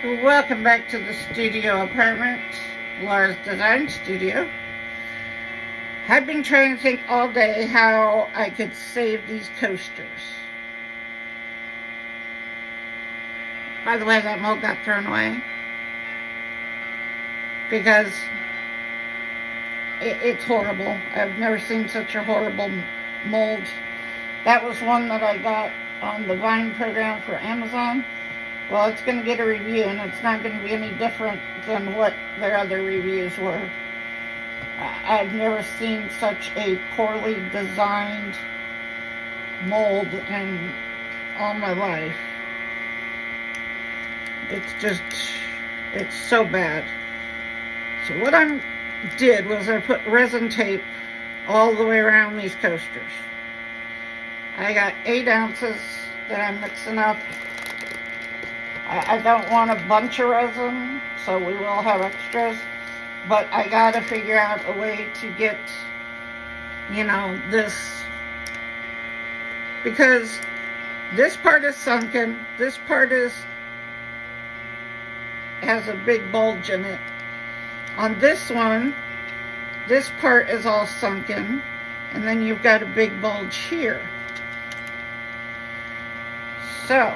Welcome back to the studio apartment, Laura's Design Studio. I've been trying to think all day how I could save these coasters. By the way, that mold got thrown away because it's horrible. I've never seen such a horrible mold. That was one that I got on the Vine program for Amazon. Well, it's going to get a review, and it's not going to be any different than what their other reviews were. I've never seen such a poorly designed mold in all my life. It's so bad. So what I did was I put resin tape all the way around these coasters. I got 8 ounces that I'm mixing up. I don't want a bunch of resin, so we will have extras, but I gotta figure out a way to get, this, because this part is sunken, this part has a big bulge in it. On this one, this part is all sunken, and then you've got a big bulge here. So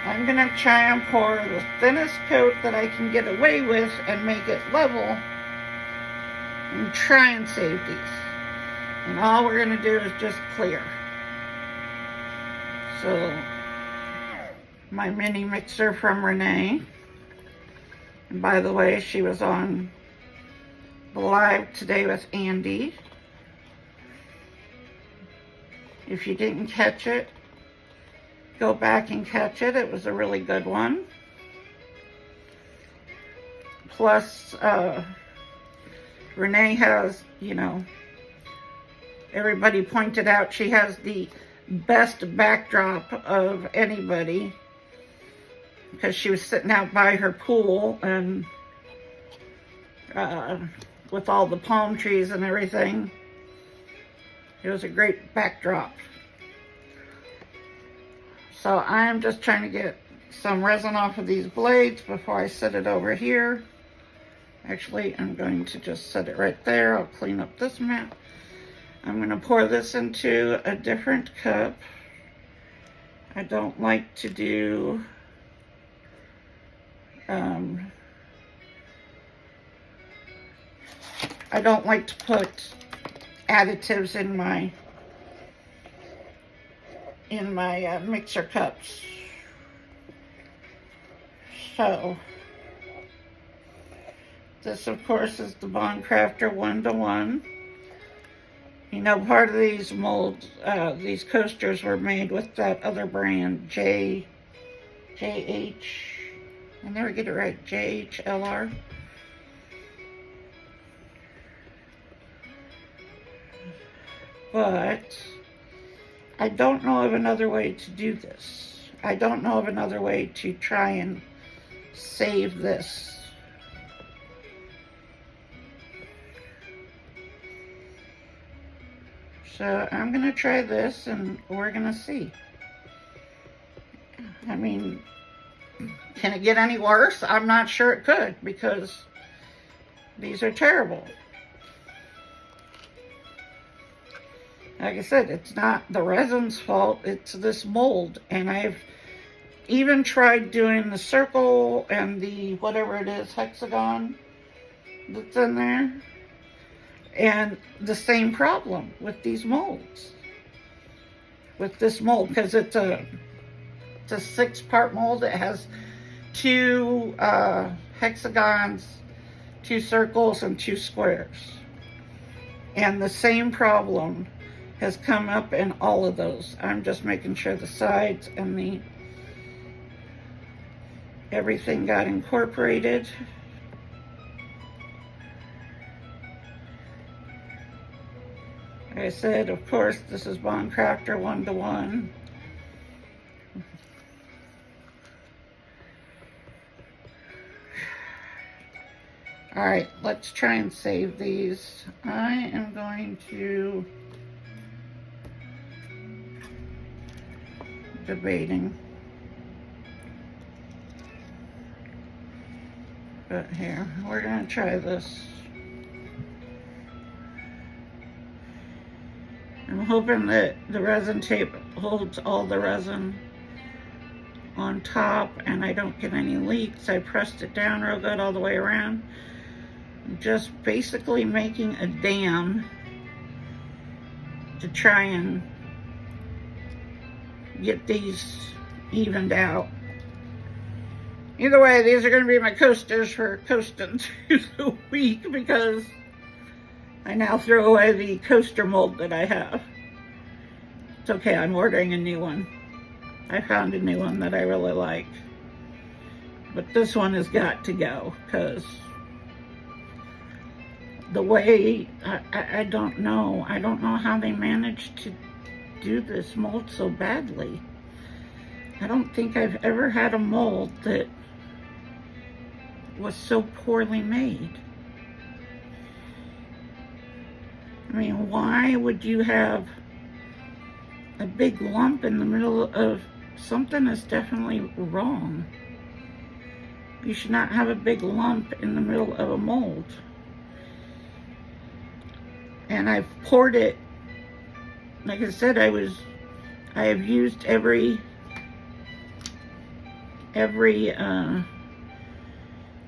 I'm going to try and pour the thinnest coat that I can get away with and make it level and try and save these. And all we're going to do is just clear. So my mini mixer from Renee. And by the way, she was on the live today with Andy. If you didn't catch it, go back and catch it. It was a really good one. Plus, Renee has, everybody pointed out she has the best backdrop of anybody because she was sitting out by her pool and with all the palm trees and everything. It was a great backdrop. So I'm just trying to get some resin off of these blades before I set it over here. Actually, I'm going to just set it right there. I'll clean up this mat. I'm going to pour this into a different cup. I don't like to do I don't like to put additives in my mixer cups. So this of course is the Bond Crafter 1-to-1. Part of these molds, these coasters were made with that other brand, JH, I never get it right, JHLR. But I don't know of another way to do this. I don't know of another way to try and save this. So I'm going to try this and we're going to see. I mean, can it get any worse? I'm not sure it could because these are terrible. Like I said, it's not the resin's fault, it's this mold. And I've even tried doing the circle and the whatever it is, hexagon that's in there. And the same problem with these molds. With this mold, because it's a 6-part mold. It has 2 hexagons, 2 circles, and 2 squares. And the same problem has come up in all of those. I'm just making sure the sides and everything got incorporated. Like I said, of course, this is Bond Crafter 1-to-1. All right, let's try and save these. I am going to debating But here, we're gonna try this. I'm hoping that the resin tape holds all the resin on top and I don't get any leaks. I pressed it down real good all the way around. I'm just basically making a dam to try and get these evened out. Either way, these are going to be my coasters for coasting through the week because I now throw away the coaster mold that I have. It's okay, I'm ordering a new one. I found a new one that I really like. But this one has got to go because the way, I don't know. I don't know how they managed to do this mold so badly. I don't think I've ever had a mold that was so poorly made. I mean, why would you have a big lump in the middle of something that's definitely wrong? You should not have a big lump in the middle of a mold. And I've poured it, like I said, I have used every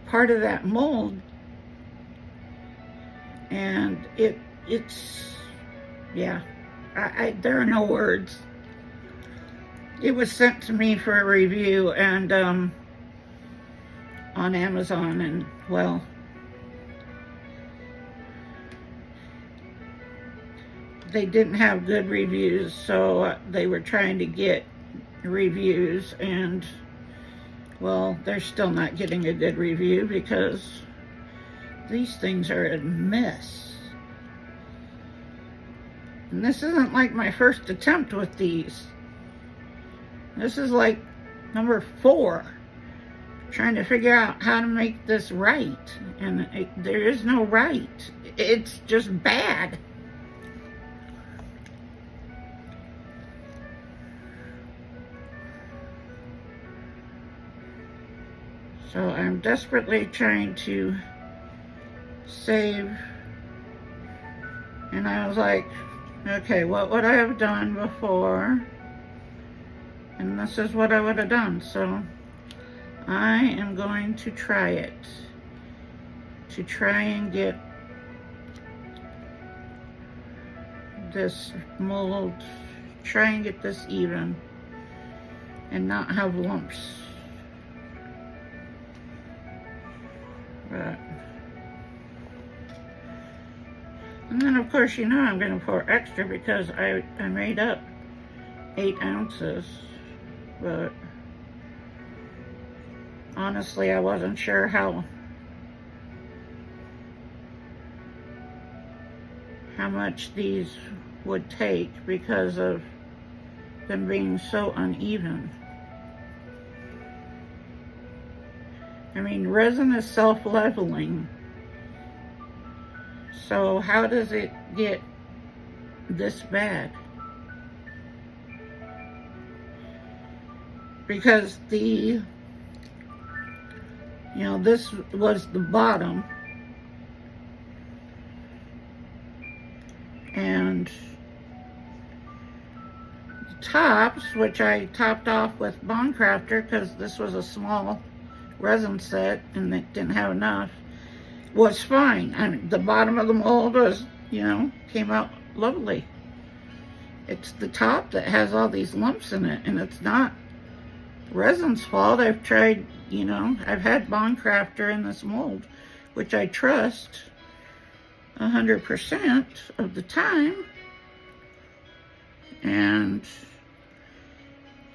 part of that mold, and it's yeah, there are no words. It was sent to me for a review and on Amazon, and well, they didn't have good reviews, so they were trying to get reviews, and well, they're still not getting a good review because these things are a mess. And this isn't like my first attempt with these. This is like number 4, trying to figure out how to make this right. And there is no right. It's just bad. So I'm desperately trying to save, and I was like, okay, what would I have done before? And this is what I would have done. So I am going to try it, to try and get this mold, try and get this even and not have lumps. Right. And then of course, you know, I'm going to pour extra because I made up 8 ounces, but honestly I wasn't sure how much these would take because of them being so uneven. I mean, resin is self-leveling, so how does it get this bad? Because this was the bottom, and the tops, which I topped off with Bond Crafter because this was a small resin set and it didn't have enough, was fine. I mean, the bottom of the mold was, came out lovely. It's the top that has all these lumps in it, and it's not resin's fault. I've tried, I've had Bond Crafter in this mold, which I trust 100% of the time, and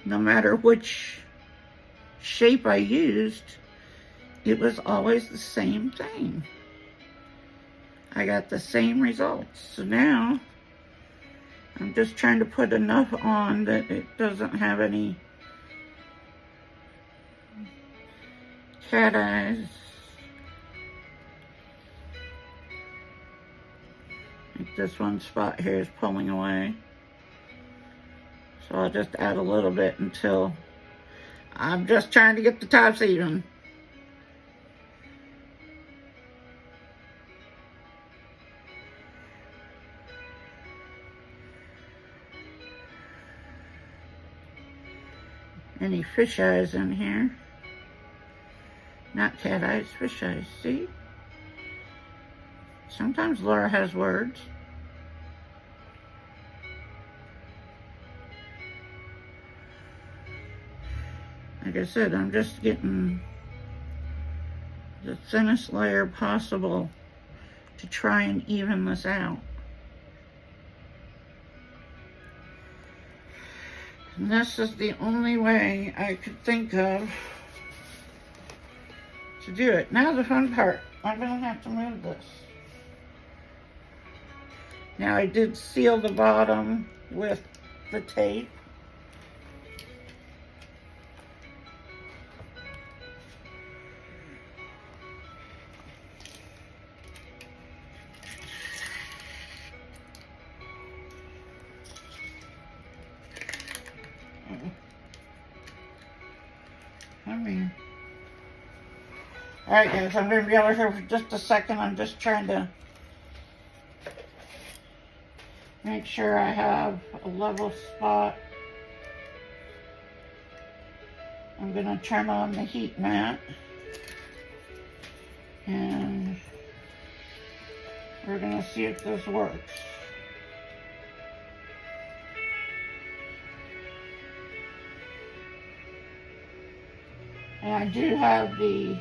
no matter which shape I used, it was always the same thing. I got the same results. So now I'm just trying to put enough on that it doesn't have any cat eyes. Like this one spot here is pulling away. So I'll just add a little bit until I'm just trying to get the tops even. any fish eyes in here. Not cat eyes, fish eyes, see? Sometimes Laura has words. Like I said, I'm just getting the thinnest layer possible to try and even this out. And this is the only way I could think of to do it. Now the fun part, I'm gonna have to move this. Now I did seal the bottom with the tape. Alright guys, I'm going to be over here for just a second. I'm just trying to make sure I have a level spot. I'm going to turn on the heat mat. And we're going to see if this works. And I do have the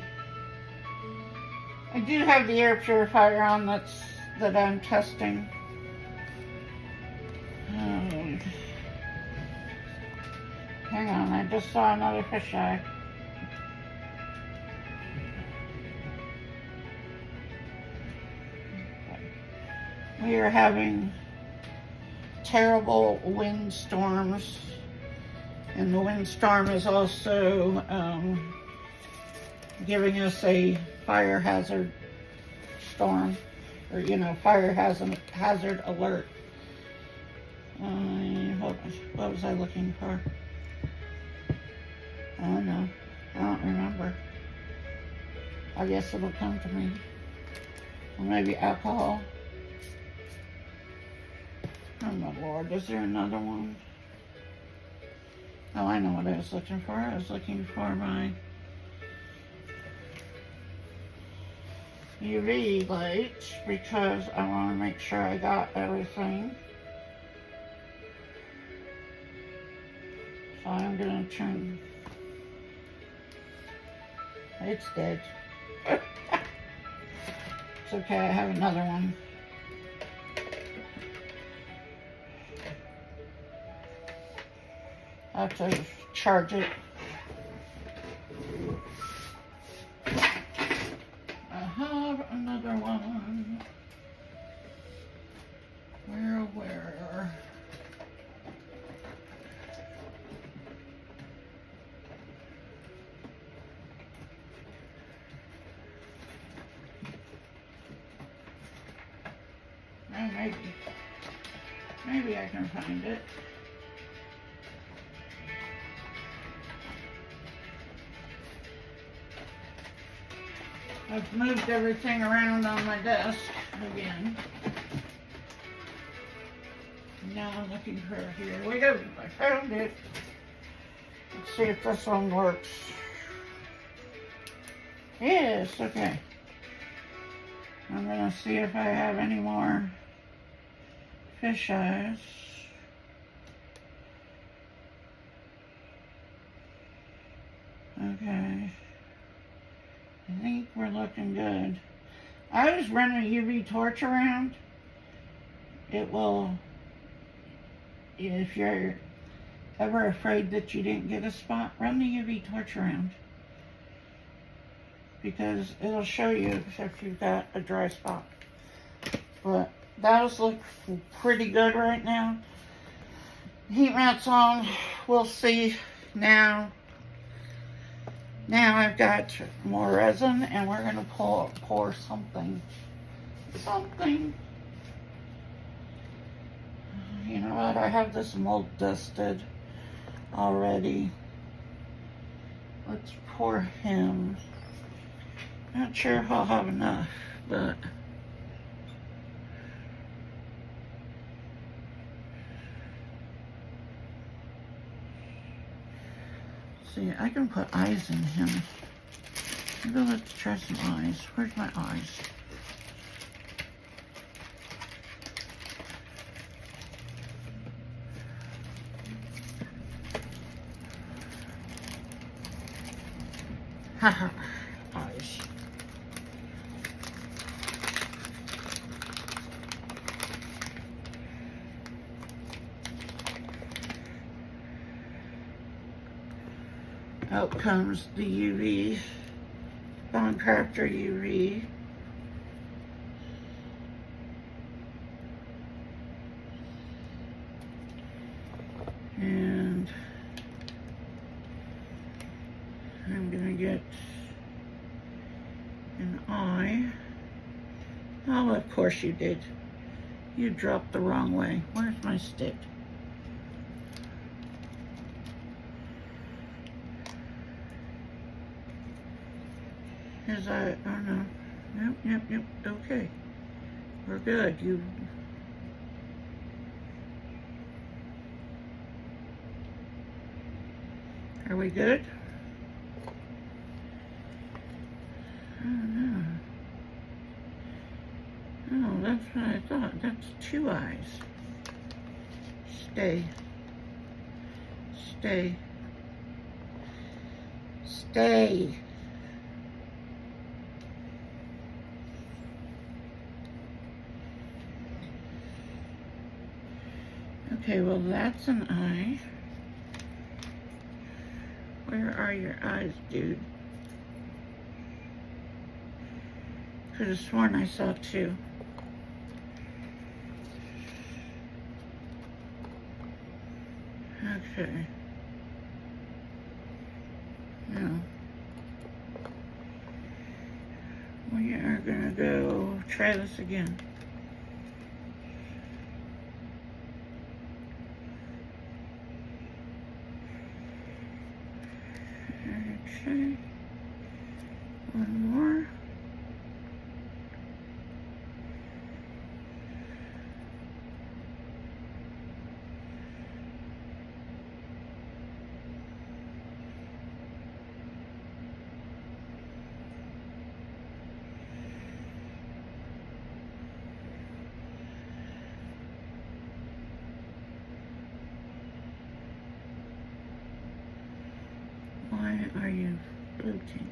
air purifier on that I'm testing. Hang on, I just saw another fisheye. We are having terrible windstorms, and the windstorm is also giving us a fire hazard storm, or fire hazard alert. What was I looking for? Oh no, I don't remember. I guess it'll come to me. Or maybe alcohol. Oh my Lord, is there another one? Oh, I know what I was looking for. I was looking for my UV lights because I want to make sure I got everything. So I'm going to turn. It's dead. It's okay, I have another one. I have to charge it. I have another one. Where? Oh, maybe I can find it. I've moved everything around on my desk again. Now I'm looking for it. Here we go. I found it. Let's see if this one works. Yes, okay. I'm going to see if I have any more fish eyes. Okay. I think we're looking good. I always run a UV torch around. It will, if you're ever afraid that you didn't get a spot, run the UV torch around. Because it'll show you if you've got a dry spot. But those look pretty good right now. Heat mat's on. We'll see now. Now I've got more resin, and we're going to pour something. You know what? I have this mold dusted already. Let's pour him. Not sure if I'll have enough, but See, I can put eyes in him. Maybe let's try some eyes. Where's my eyes? Haha, eyes. Out comes the UV, Bond Crafter UV. And I'm gonna get an eye. Oh, of course you did. You dropped the wrong way. Where's my stick? His eye, oh no. Yep, okay. We're good. Are we good? Oh no. Oh, that's what I thought. That's 2 eyes. Stay. Stay. Stay. Okay, well that's an eye. Where are your eyes, dude? Could have sworn I saw 2. Okay. Now, we are gonna go try this again. Okay. One more. Why are you floating?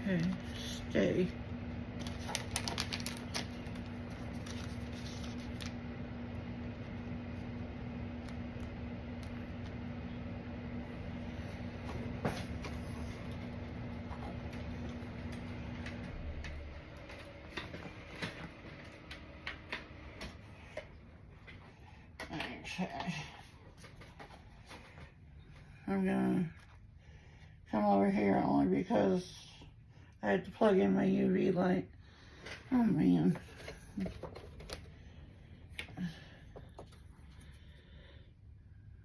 Okay, stay. Okay. I'm gonna come over here only because I had to plug in my UV light. Oh man.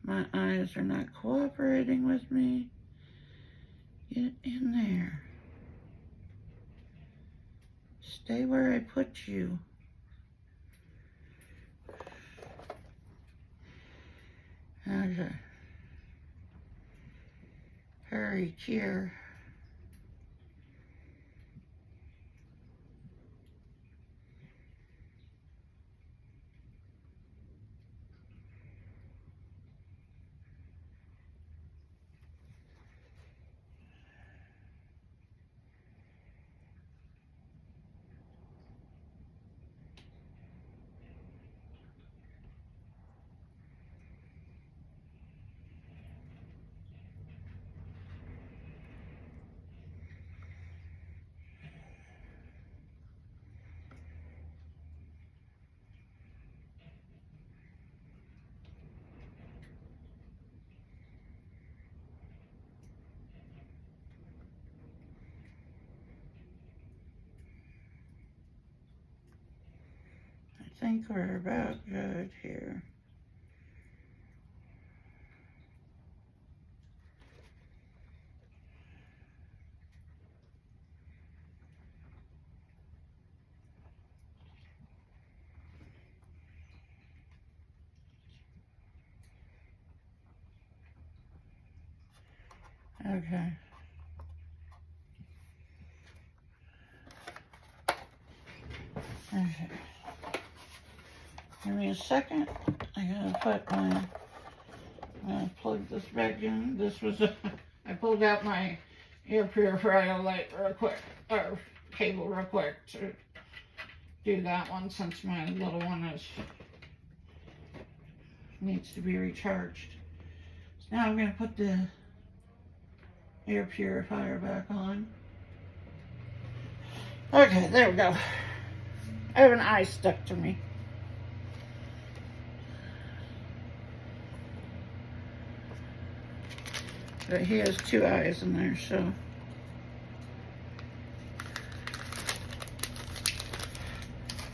My eyes are not cooperating with me. Get in there. Stay where I put you. Okay. Hurry, here. think we're about good here. Okay. Okay. Give me a second. I gotta put my, I'm gonna plug this back in. This was, I pulled out my air purifier light real quick, or cable real quick to do that one since my little one needs to be recharged. So now I'm gonna put the air purifier back on. Okay, there we go. I have an eye stuck to me. But he has two eyes in there, so.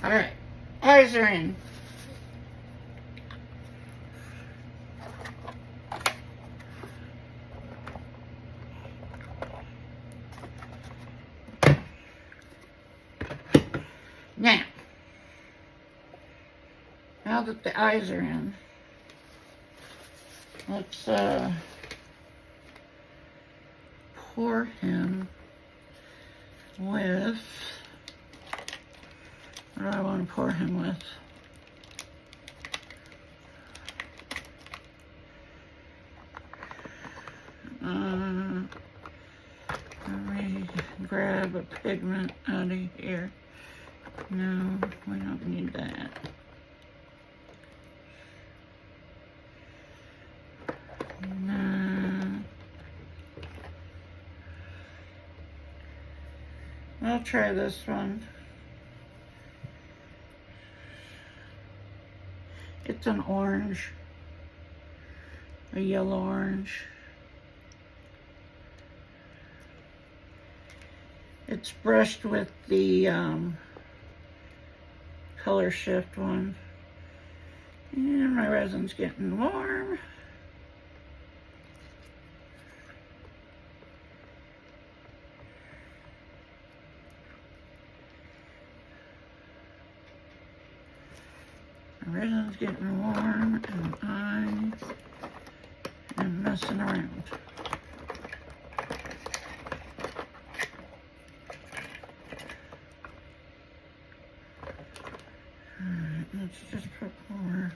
All right, eyes are in. Now that the eyes are in, let's pour him with, what do I want to pour him with? Let me grab a pigment out of here. No, we don't need that. No. I'll try this one. It's an orange, a yellow orange. It's brushed with the color shift one. And my resin's getting warm. My resin's getting warm and I am messing around. Alright, let's just put more.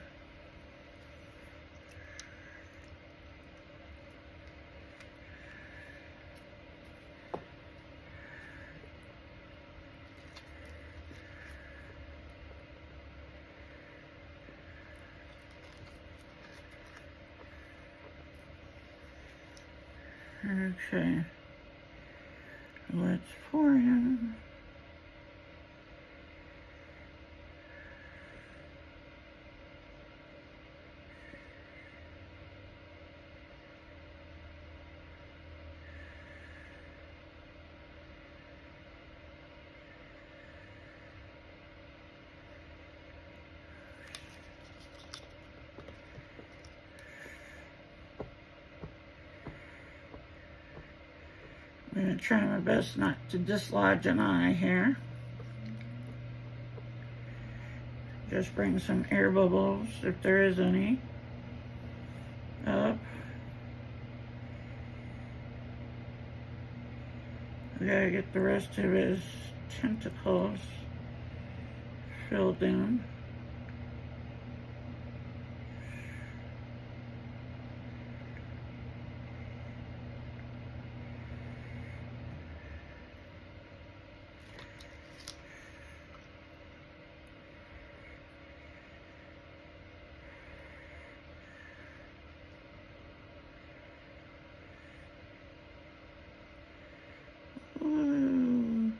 Okay, let's pour in. I'm going to try my best not to dislodge an eye here. Just bring some air bubbles, if there is any, up. We gotta get the rest of his tentacles filled in. Ooh.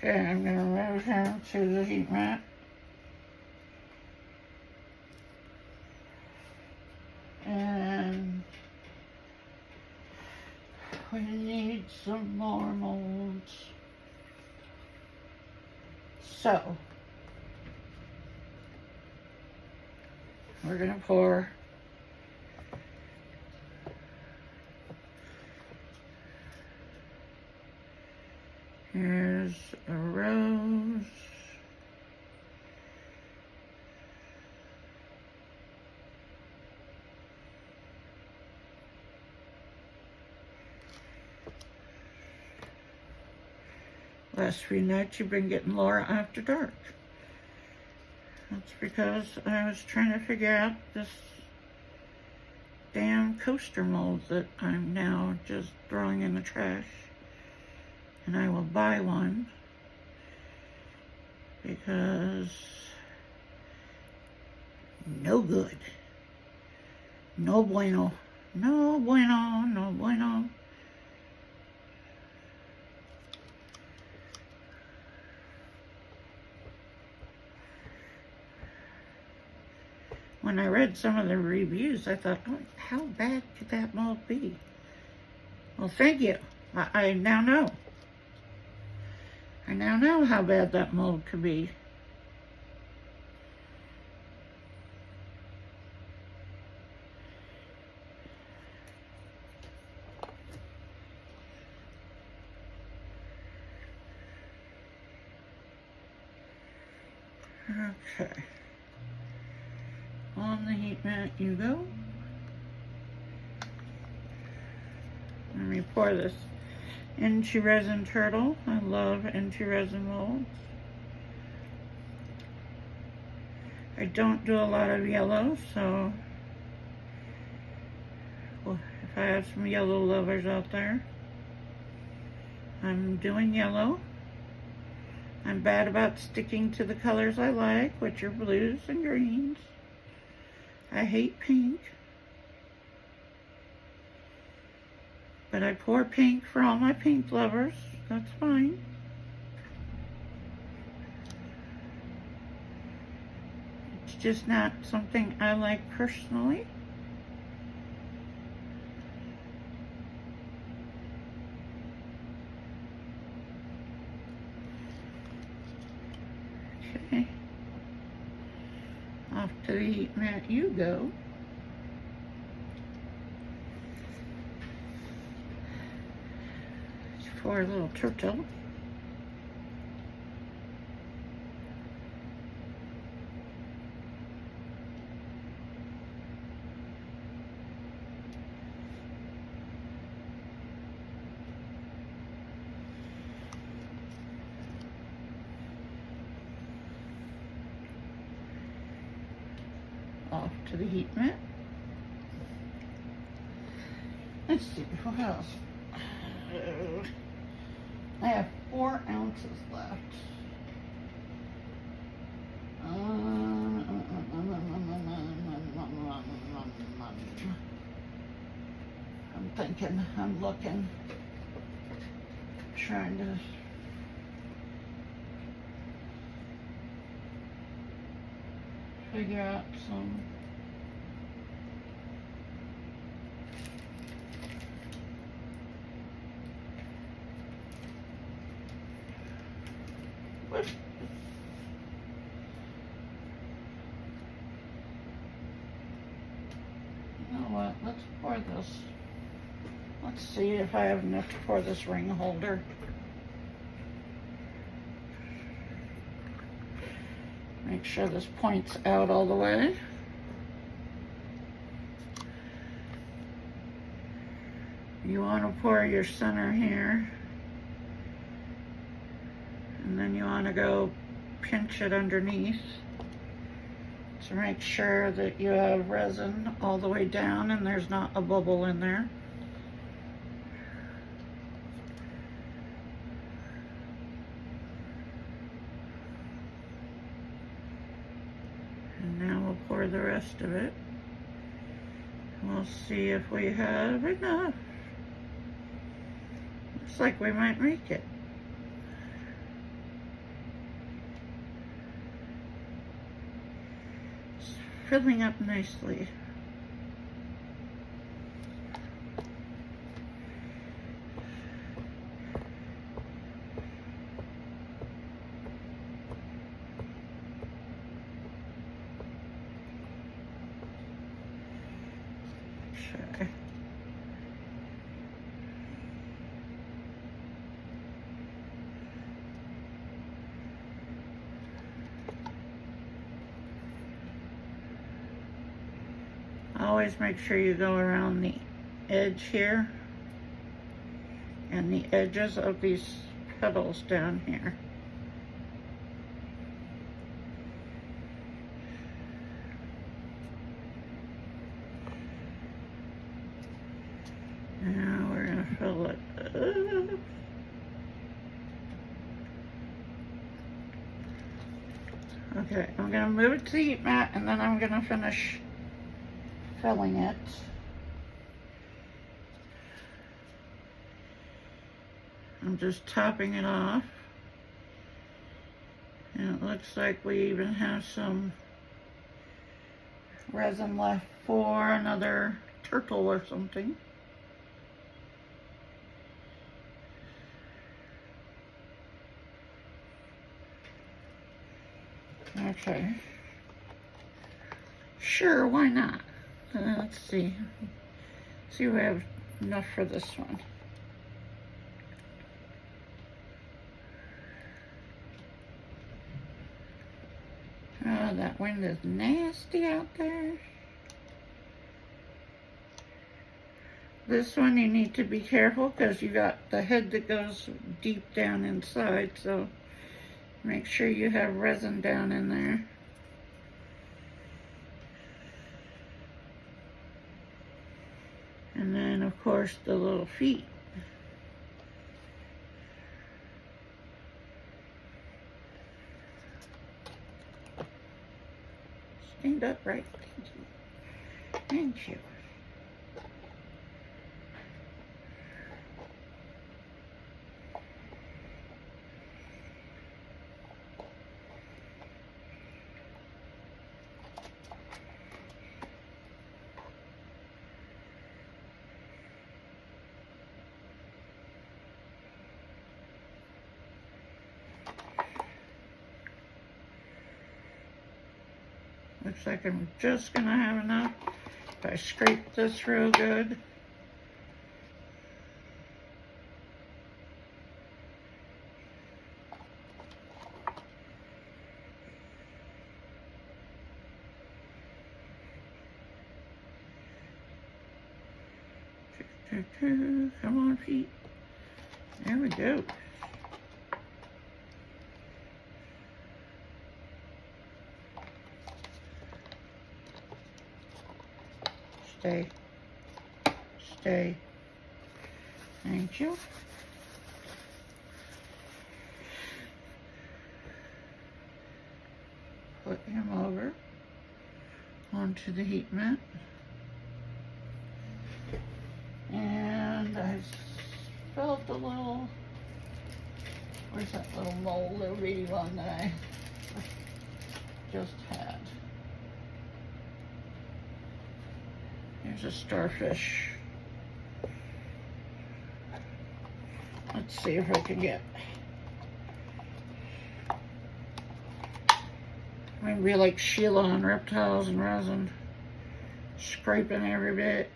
Okay, I'm going to move him to the heat mat. And we need some more molds. So, we're going to pour here's a rose. Last 3 nights you've been getting Laura after dark. That's because I was trying to figure out this damn coaster mold that I'm now just throwing in the trash. And I will buy one because no good. No bueno. No bueno. No bueno. When I read some of the reviews, I thought, oh, how bad could that mold be? Well, thank you. I now know. I now know how bad that mold could be. Okay. On the heat mat you go. Let me pour this INTORESIN turtle. I love INTORESIN molds. I don't do a lot of yellow, so well, if I have some yellow lovers out there, I'm doing yellow. I'm bad about sticking to the colors I like, which are blues and greens. I hate pink. But I pour pink for all my pink lovers. That's fine. It's just not something I like personally. Okay. Off to the heat mat you go. For a little turtle. Off to the heat mat. Let's see, what else? I have 4 ounces left. I'm thinking, I'm looking, trying to figure out some. What? You know what? Let's pour this. Let's see if I have enough to pour this ring holder. Make sure this points out all the way. You want to pour your center here. And then you want to go pinch it underneath to make sure that you have resin all the way down and there's not a bubble in there. And now we'll pour the rest of it. We'll see if we have enough. Looks like we might make it. filling up nicely. Sure. Always make sure you go around the edge here and the edges of these petals down here. Now we're going to fill it up. Okay, I'm going to move it to the heat mat and then I'm going to finish filling it. I'm just topping it off. And it looks like we even have some resin left for another turtle or something. Okay. Sure, why not? Let's see. See if we have enough for this one. Oh, that wind is nasty out there. This one you need to be careful because you got the head that goes deep down inside, so make sure you have resin down in there. And then, of course, the little feet. Stand upright. Thank you. Thank you. Looks like I'm just gonna have enough if I scrape this real good. Come on, feet. There we go. Stay. Stay. Thank you. Put him over onto the heat mat. And I felt a little, where's that little mole, little bitty one that I just had. There's a starfish. Let's see if I can get, I'd be like Sheila on Reptiles and Resin, scraping every bit.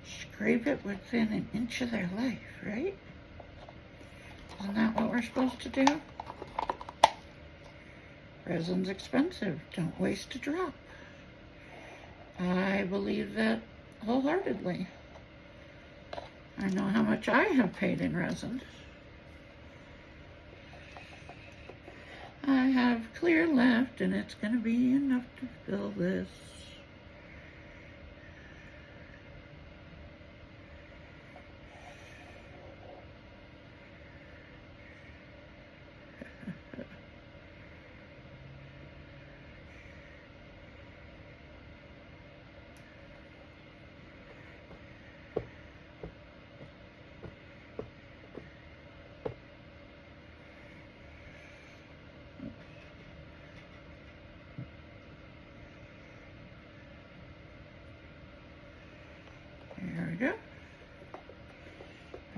Scrape it within an inch of their life, right? Isn't that what we're supposed to do? Resin's expensive. Don't waste a drop. I believe that wholeheartedly. I know how much I have paid in resin. I have clear left, and it's going to be enough to fill this.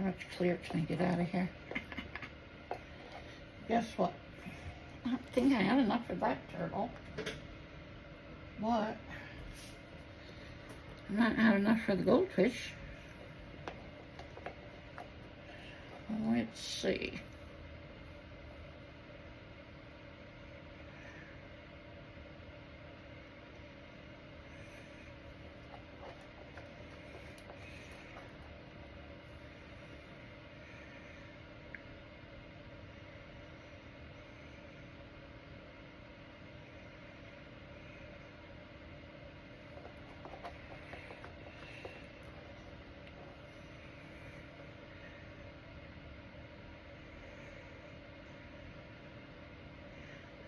How much clear can I get out of here? Guess what? I don't think I have enough for that turtle. But I might have enough for the goldfish. Let's see.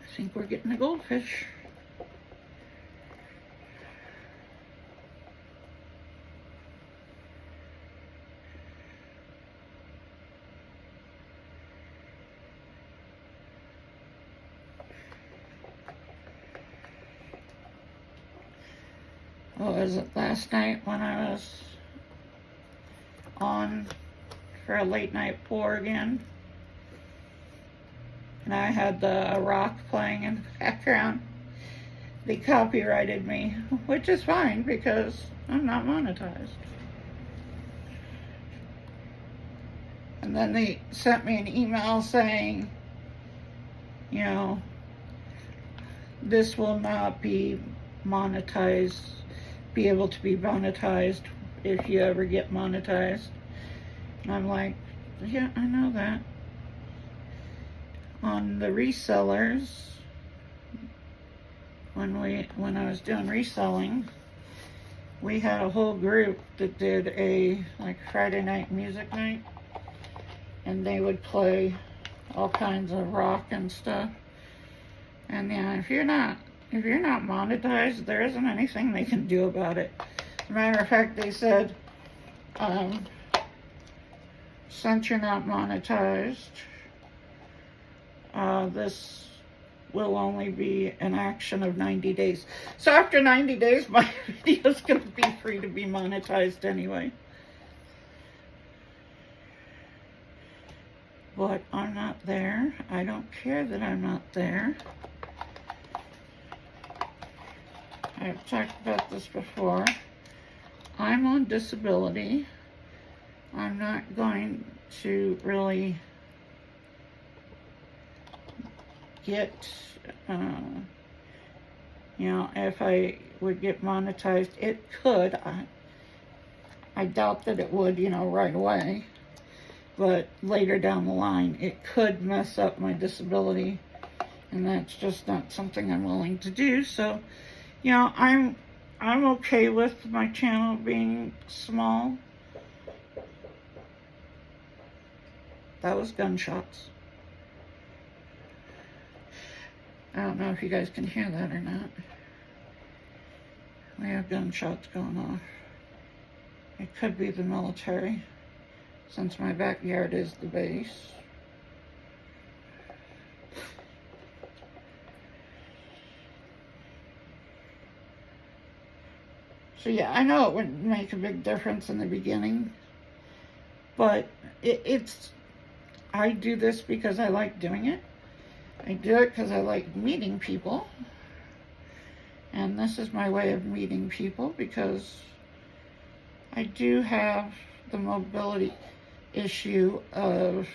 I think we're getting a goldfish. What was it last night when I was on for a late night pour again? And I had the rock playing in the background. They copyrighted me, which is fine because I'm not monetized. And then they sent me an email saying, you know, this will not be monetized, be able to be monetized if you ever get monetized. And I'm like, yeah, I know that. On the resellers, when I was doing reselling, we had a whole group that did a like Friday night music night, and they would play all kinds of rock and stuff. And yeah, if you're not monetized, there isn't anything they can do about it. As a matter of fact, they said, since you're not monetized, this will only be an action of 90 days. So after 90 days, my video is going to be free to be monetized anyway. But I'm not there. I don't care that I'm not there. I've talked about this before. I'm on disability. I'm not going to really get, you know, if I would get monetized, it could. I doubt that it would, you know, right away. But later down the line, it could mess up my disability. And that's just not something I'm willing to do. So, you know, I'm okay with my channel being small. That was gunshots. I don't know if you guys can hear that or not. We have gunshots going off. It could be the military, since my backyard is the base. So yeah, I know it wouldn't make a big difference in the beginning, but I do this because I like doing it. I do it because I like meeting people. And this is my way of meeting people because I do have the mobility issue of,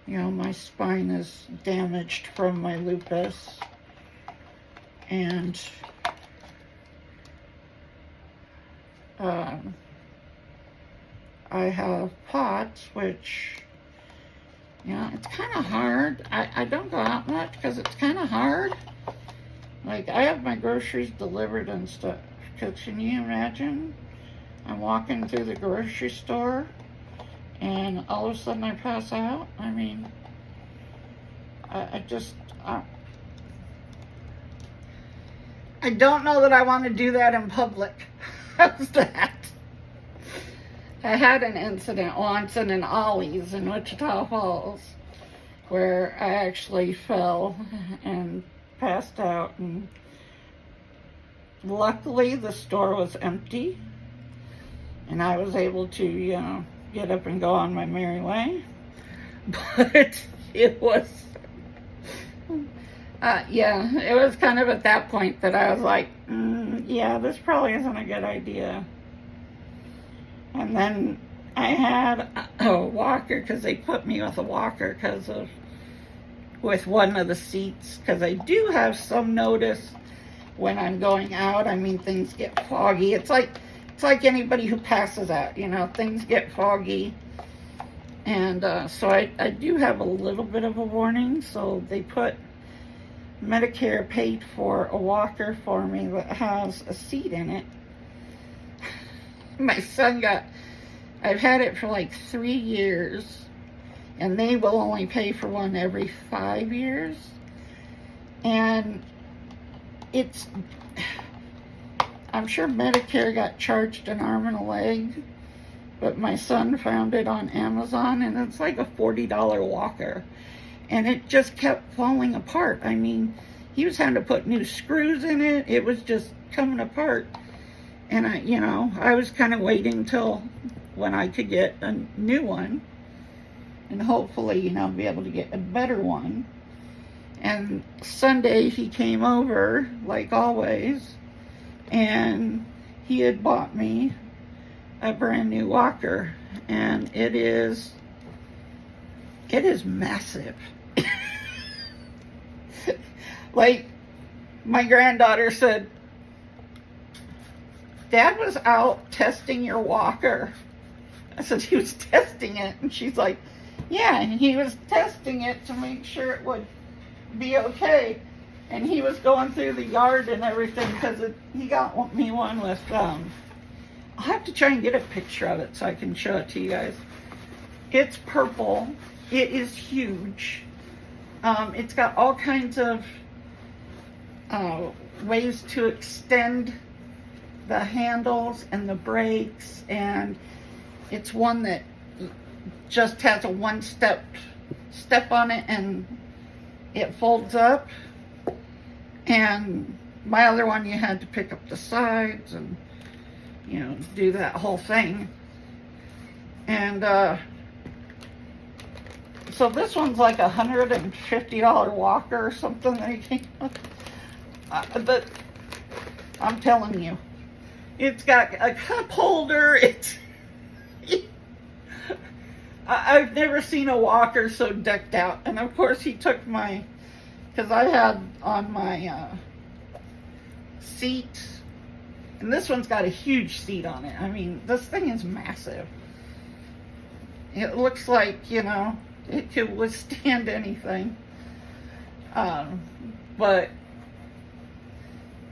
you know, my spine is damaged from my lupus. And I have POTS, which, you know, it's kind of hard. I don't go out much because it's kind of hard. Like, I have my groceries delivered and stuff. Because can you imagine? I'm walking through the grocery store and all of a sudden I pass out. I mean, I don't know that I want to do that in public. How's that? I had an incident once in an Ollie's in Wichita Falls where I actually fell and passed out, and luckily the store was empty and I was able to, you know, get up and go on my merry way. But it was, yeah, it was kind of at that point that I was like, yeah, this probably isn't a good idea. And then I had a walker, because they put me with a walker with one of the seats, because I do have some notice when I'm going out. I mean, things get foggy. It's like anybody who passes out, you know, things get foggy. And so I do have a little bit of a warning. So they put, Medicare paid for a walker for me that has a seat in it. My son I've had it for like 3 years, and they will only pay for one every 5 years. And I'm sure Medicare got charged an arm and a leg, but my son found it on Amazon, and it's like a $40 walker. And it just kept falling apart. I mean, he was having to put new screws in it. It was just coming apart. And I was kind of waiting till when I could get a new one, and hopefully, be able to get a better one. And Sunday he came over, like always, and he had bought me a brand new walker, and it is massive. Like, my granddaughter said, Dad was out testing your walker. I said, he was testing it, and she's like, yeah, and he was testing it to make sure it would be okay. And he was going through the yard and everything, because he got me one with, I'll have to try and get a picture of it so I can show it to you guys. It's purple. It is huge. It's got all kinds of ways to extend the handles and the brakes, and it's one that just has a one-step on it, and it folds up. And my other one, you had to pick up the sides and do that whole thing. And so this one's like a $150 walker or something that he came with. But I'm telling you, it's got a cup holder. I've never seen a walker so decked out. And of course he took because I had on my seat, and this one's got a huge seat on it. I mean, this thing is massive. It looks like, it could withstand anything. But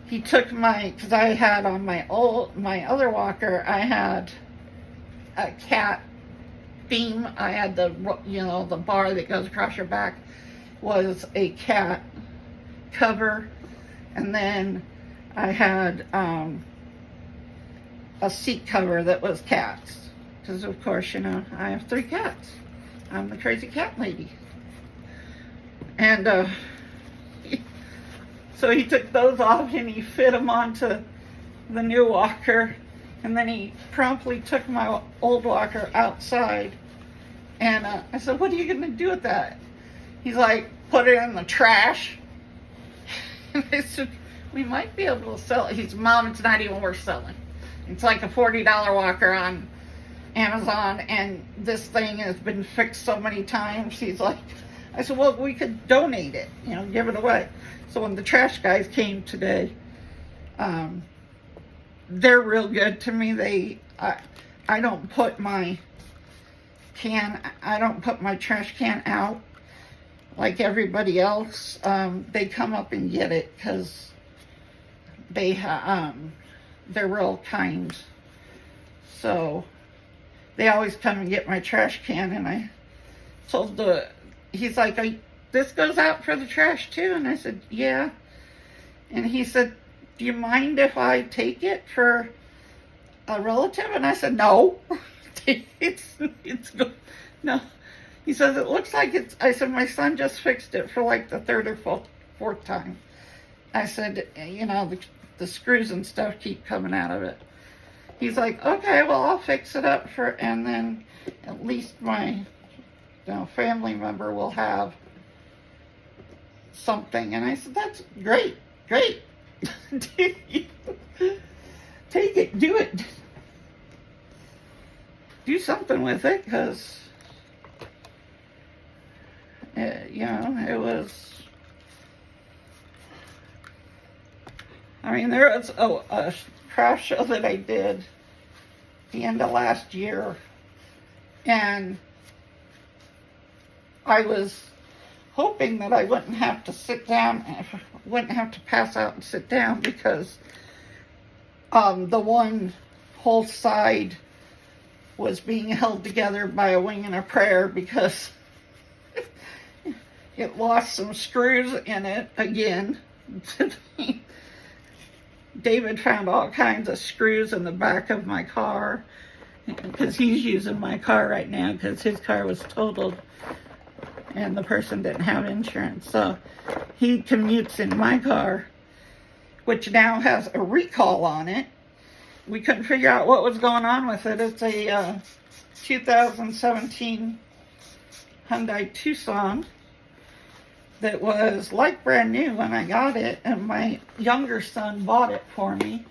he took because I had on my other walker, I had a cat theme. I had the bar that goes across your back was a cat cover, and then I had a seat cover that was cats, because of course I have 3 cats. I'm the crazy cat lady. And so he took those off and he fit them onto the new walker, and then he promptly took my old walker outside. And I said, what are you going to do with that? He's like, put it in the trash. And I said, we might be able to sell it. He said, Mom, it's not even worth selling. It's like a $40 walker on Amazon, and this thing has been fixed so many times. He's like, I said, well, we could donate it, give it away. So when the trash guys came today, they're real good to me. I don't put my trash can out like everybody else. They come up and get it, because they're real kind. So they always come and get my trash can, and I told he's like, this goes out for the trash too? And I said, yeah. And he said, do you mind if I take it for a relative? And I said, no. it's good. No. He says, it looks like I said, my son just fixed it for like the 3rd or 4th time. I said, the screws and stuff keep coming out of it. he's like, okay, well, I'll fix it up and then at least my family member will have something. And I said, that's great, great. Take it, do it. Do something with it, because, it was, I mean, there was a craft show that I did the end of last year, and I was hoping that I wouldn't have to sit down, wouldn't have to pass out and sit down, because the one whole side was being held together by a wing and a prayer, because it lost some screws in it again. David found all kinds of screws in the back of my car, because he's using my car right now because his car was totaled and the person didn't have insurance. So he commutes in my car, which now has a recall on it. We couldn't figure out what was going on with it. It's a 2017 Hyundai Tucson that was like brand new when I got it, and my younger son bought it for me.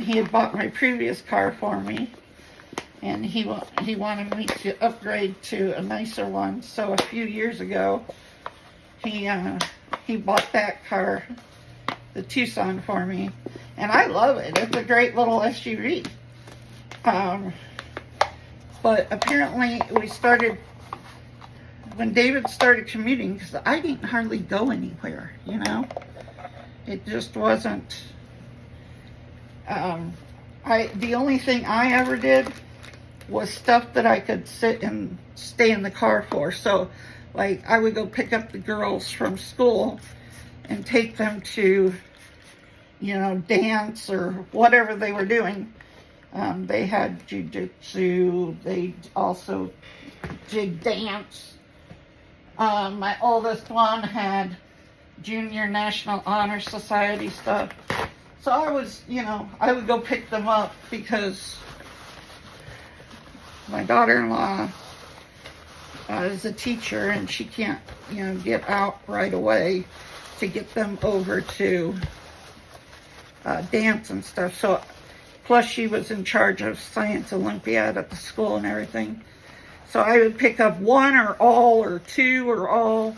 He had bought my previous car for me, and he wanted me to upgrade to a nicer one. So a few years ago, he bought that car, the Tucson, for me, and I love it. It's a great little SUV. But apparently when David started commuting, because I didn't hardly go anywhere, it just wasn't, the only thing I ever did was stuff that I could sit and stay in the car for. So, like, I would go pick up the girls from school and take them to, dance or whatever they were doing. They had jiu-jitsu. They also did dance. My oldest one had Junior National Honor Society stuff. So I was, I would go pick them up, because my daughter-in-law is a teacher, and she can't, get out right away to get them over to dance and stuff. So, plus she was in charge of Science Olympiad at the school and everything. So I would pick up one or all or two or all.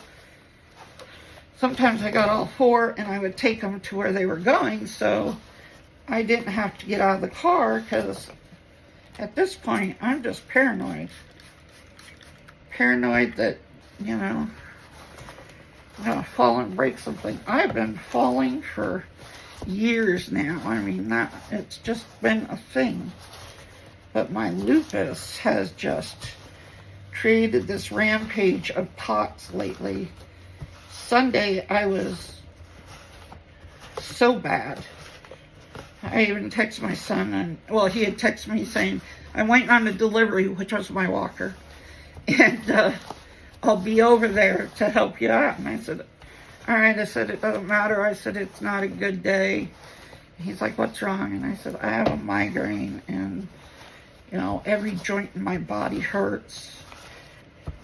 Sometimes I got all four, and I would take them to where they were going, so I didn't have to get out of the car, because at this point, I'm just paranoid. Paranoid that, I'm going to fall and break something. I've been falling for years now. I mean, it's just been a thing. But my lupus has just created this rampage of POTS lately. Sunday, I was so bad. I even texted my son, and, he had texted me saying, I'm waiting on the delivery, which was my walker, and I'll be over there to help you out. And I said, all right. I said, it doesn't matter. I said, it's not a good day. He's like, what's wrong? And I said, I have a migraine, and, every joint in my body hurts.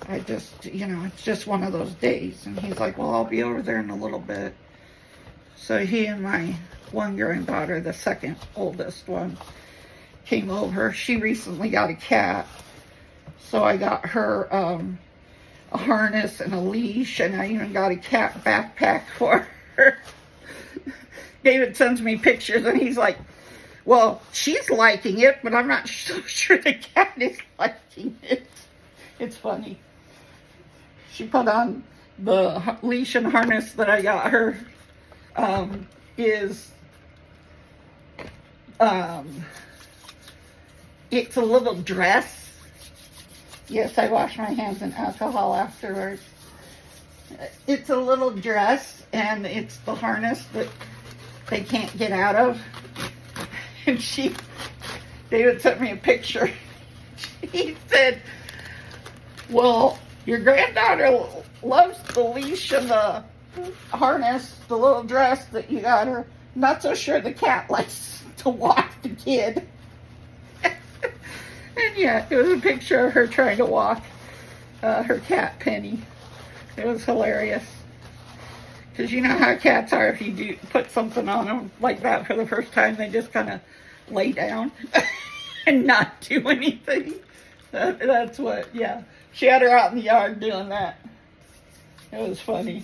I just, it's just one of those days. And he's like, well, I'll be over there in a little bit. So he and my one granddaughter, the second oldest one, came over. She recently got a cat. So I got her a harness and a leash, and I even got a cat backpack for her. David sends me pictures, and he's like, well, she's liking it, but I'm not so sure the cat is liking it. It's funny. She put on the leash and harness that I got her. It's a little dress. Yes, I wash my hands in alcohol afterwards. It's a little dress, and it's the harness that they can't get out of. And David sent me a picture. He said, well, your granddaughter loves the leash and the harness, the little dress that you got her. Not so sure the cat likes to walk the kid. And yeah, it was a picture of her trying to walk her cat, Penny. It was hilarious. Because you know how cats are, if you do put something on them like that for the first time, they just kind of lay down and not do anything. That's what, yeah. She had her out in the yard doing that. It was funny.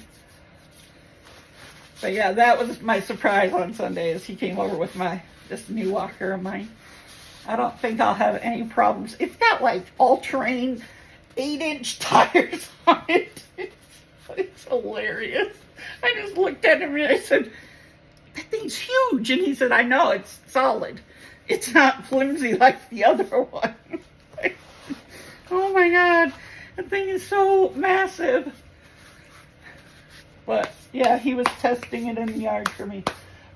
But yeah, that was my surprise on Sunday as he came over with this new walker of mine. I don't think I'll have any problems. It's got like all-terrain 8-inch tires on it. It's hilarious. I just looked at him and I said, that thing's huge. And he said, I know, it's solid. It's not flimsy like the other one. Oh my God, that thing is so massive. But yeah, he was testing it in the yard for me.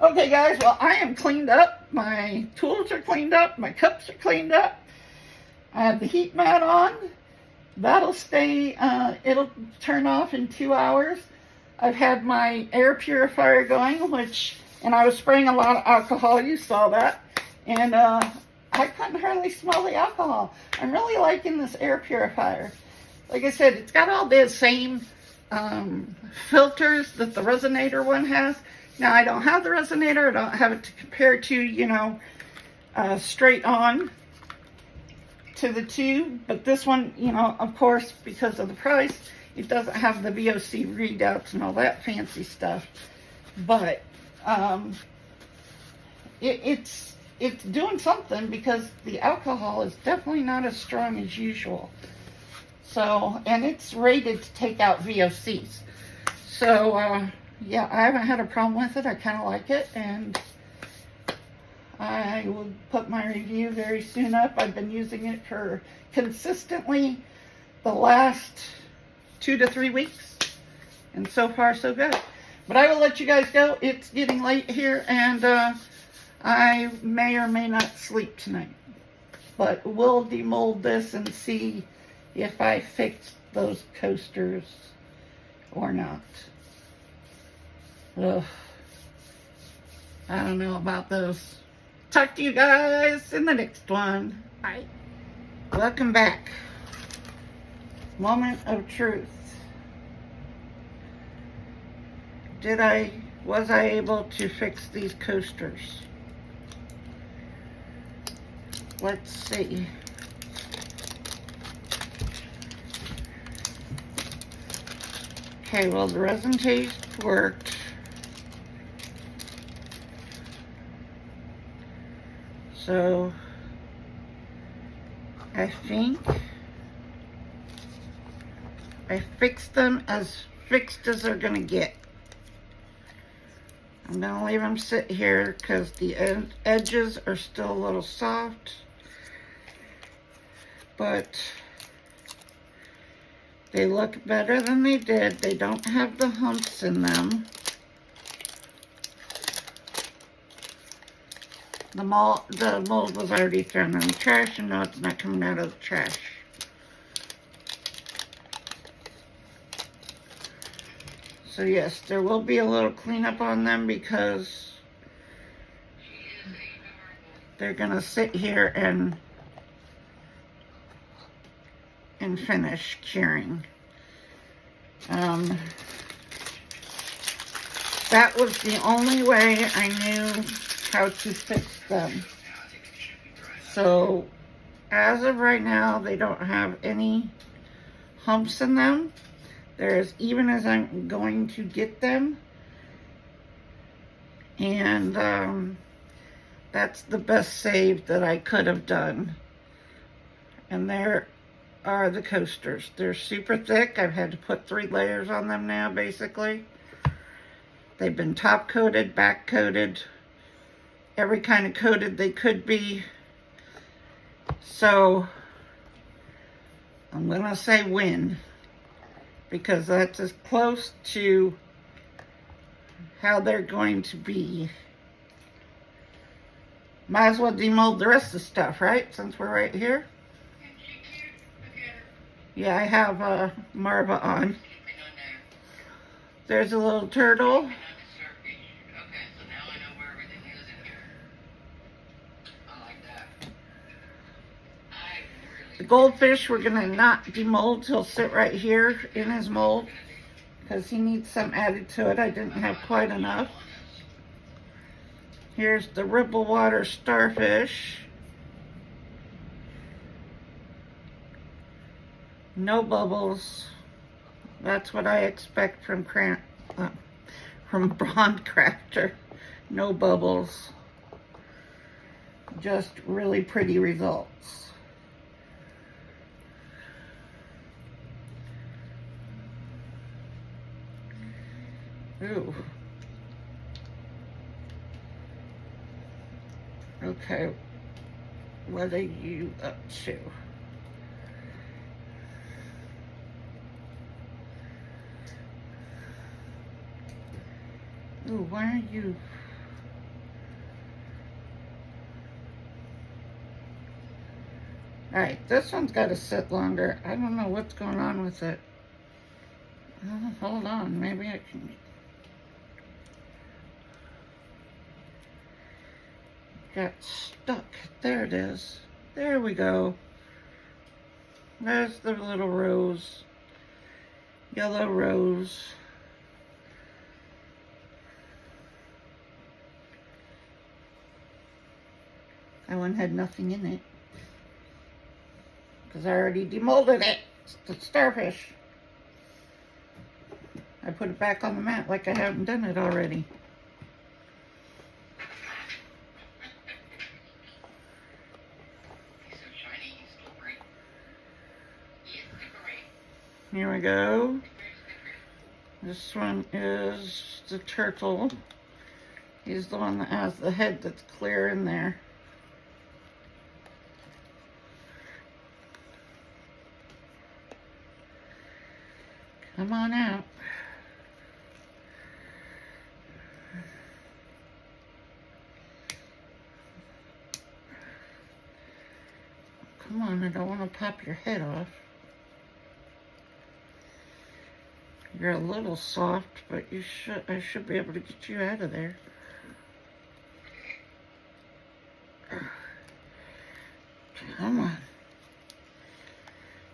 Okay guys, well I am cleaned up. My tools are cleaned up. My cups are cleaned up. I have the heat mat on. That'll stay, it'll turn off in 2 hours. I've had my air purifier going, and I was spraying a lot of alcohol. You saw that. And I couldn't hardly smell the alcohol. I'm really liking this air purifier. Like I said, it's got all the same filters that the resonator one has. Now, I don't have the resonator. I don't have it to compare to, you know, straight on to the two. But this one, you know, of course, because of the price, it doesn't have the VOC readouts and all that fancy stuff. But it's doing something because the alcohol is definitely not as strong as usual. So, and it's rated to take out VOCs. So, yeah, I haven't had a problem with it. I kind of like it, and I will put my review very soon up. I've been using it for consistently the last 2 to 3 weeks, and so far so good. But I will let you guys go. It's getting late here, and I may or may not sleep tonight. But we'll demold this and see if I fix those coasters or not. Ugh. I don't know about those. Talk to you guys in the next one. Bye. Welcome back. Moment of truth. Was I able to fix these coasters? Let's see. Okay, well, the resin taste worked. So, I think I fixed them as fixed as they're gonna get. I'm gonna leave them sit here because the edges are still a little soft, but they look better than they did. They don't have the humps in them. The mold was already thrown in the trash, and now it's not coming out of the trash. So yes, there will be a little cleanup on them because they're gonna sit here and finish curing. That was the only way I knew how to fix them. So as of right now, they don't have any humps in them. They're as even as I'm going to get them. And that's the best save that I could have done. And there are the coasters. They're super thick. I've had to put 3 layers on them now, basically. They've been top coated, back coated, every kind of coated they could be. So I'm gonna say win, because that's as close to how they're going to be. Might as well demold the rest of the stuff, right? Since we're right here. Yeah, I have Marva on. There's a little turtle. goldfish, we're gonna not demold. He'll sit right here in his mold because he needs some added to it. I didn't have quite enough. Here's the ripple water starfish. No bubbles. That's what I expect from Bond Crafter. No bubbles. Just really pretty results. Ooh. Okay. What are you up to? Ooh, why are you? Alright, this one's got to sit longer. I don't know what's going on with it. Hold on, maybe I can. Got stuck. There it is. There we go. There's the little rose. Yellow rose. That one had nothing in it because I already demolded it. It's the starfish. I put it back on the mat like I haven't done it already. Here we go. This one is the turtle. He's the one that has the head that's clear in there. Come on out. Come on, I don't want to pop your head off. You're a little soft, but I should be able to get you out of there. Come on.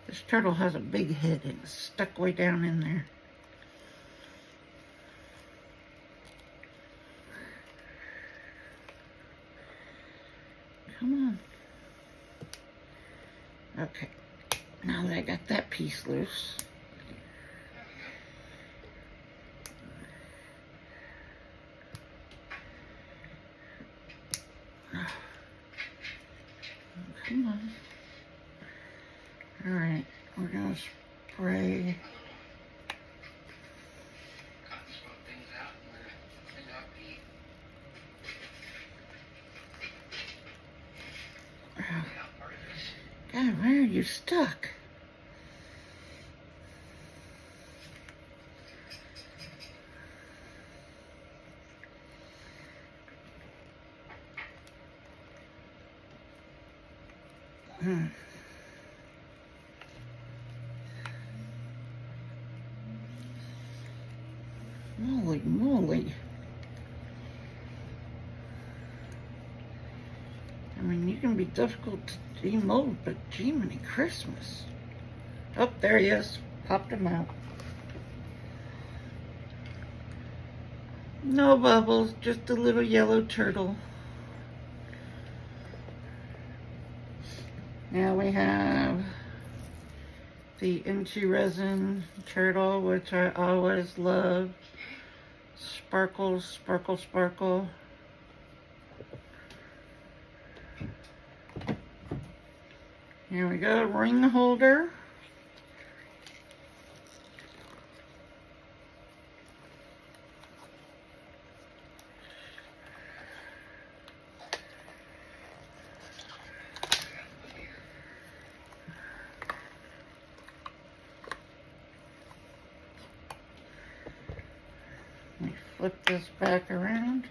This turtle has a big head and it's stuck way down in there. Come on. Okay. Now that I got that piece loose. Come on. Alright, we're gonna spray. God, where are you stuck? Holy moly. I mean, you can be difficult to demold, but gee, many Christmas. Oh, there he is. Popped him out. No bubbles, just a little yellow turtle. Now we have the INTORESIN turtle, which I always love. Sparkles, sparkle, sparkle. Here we go, ring holder. Let me flip this back around.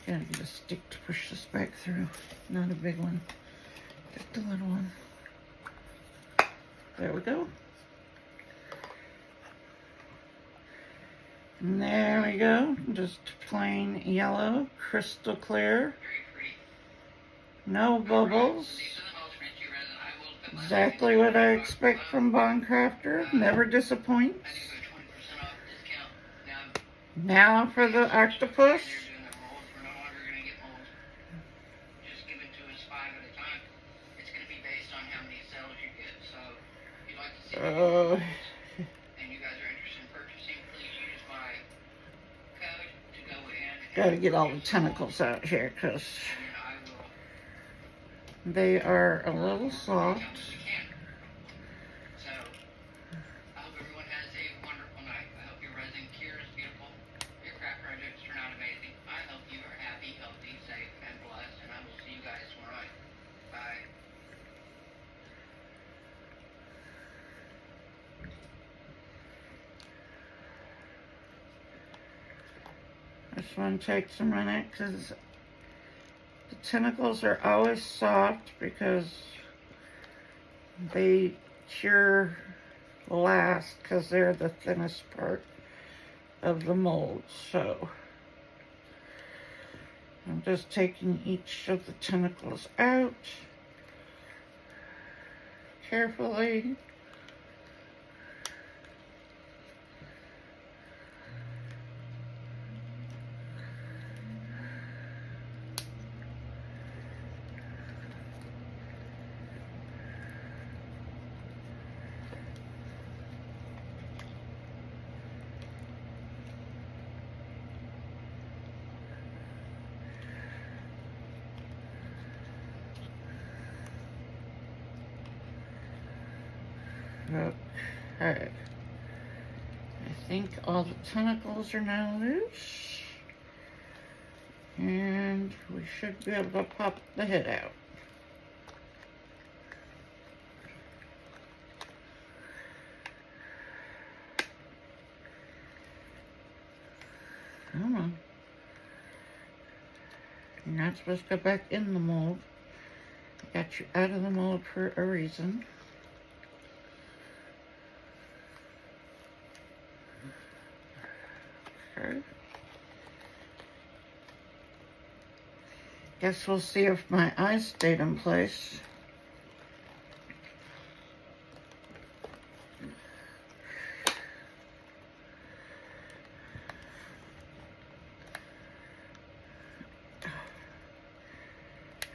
Gotta get a stick to push this back through. Not a big one, just a little one. There we go. And there we go. Just plain yellow, crystal clear. No bubbles. Exactly what I expect from Bondcrafter. Never disappoints. Now for the octopus. Gotta get all the tentacles out here because they are a little soft. This one takes a minute because the tentacles are always soft because they cure last because they're the thinnest part of the mold. So I'm just taking each of the tentacles out carefully. Okay. I think all the tentacles are now loose. And we should be able to pop the head out. Come on. You're not supposed to go back in the mold. I got you out of the mold for a reason. Okay. Guess we'll see if my eyes stayed in place.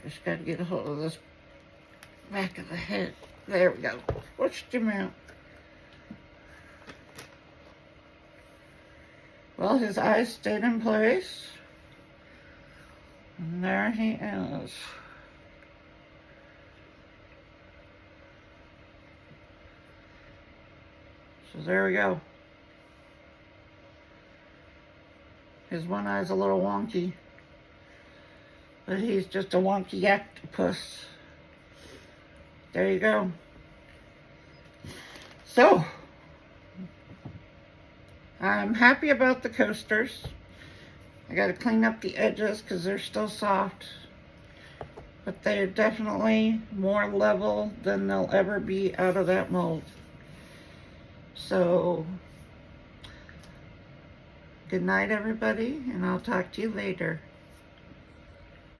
Just got to get a hold of this back of the head. There we go. Pushed him out. Well, his eyes stayed in place. And there he is. So there we go. His one eye's a little wonky. But he's just a wonky octopus. There you go. So, I'm happy about the coasters. I gotta clean up the edges because they're still soft. But they're definitely more level than they'll ever be out of that mold. So, good night everybody, and I'll talk to you later.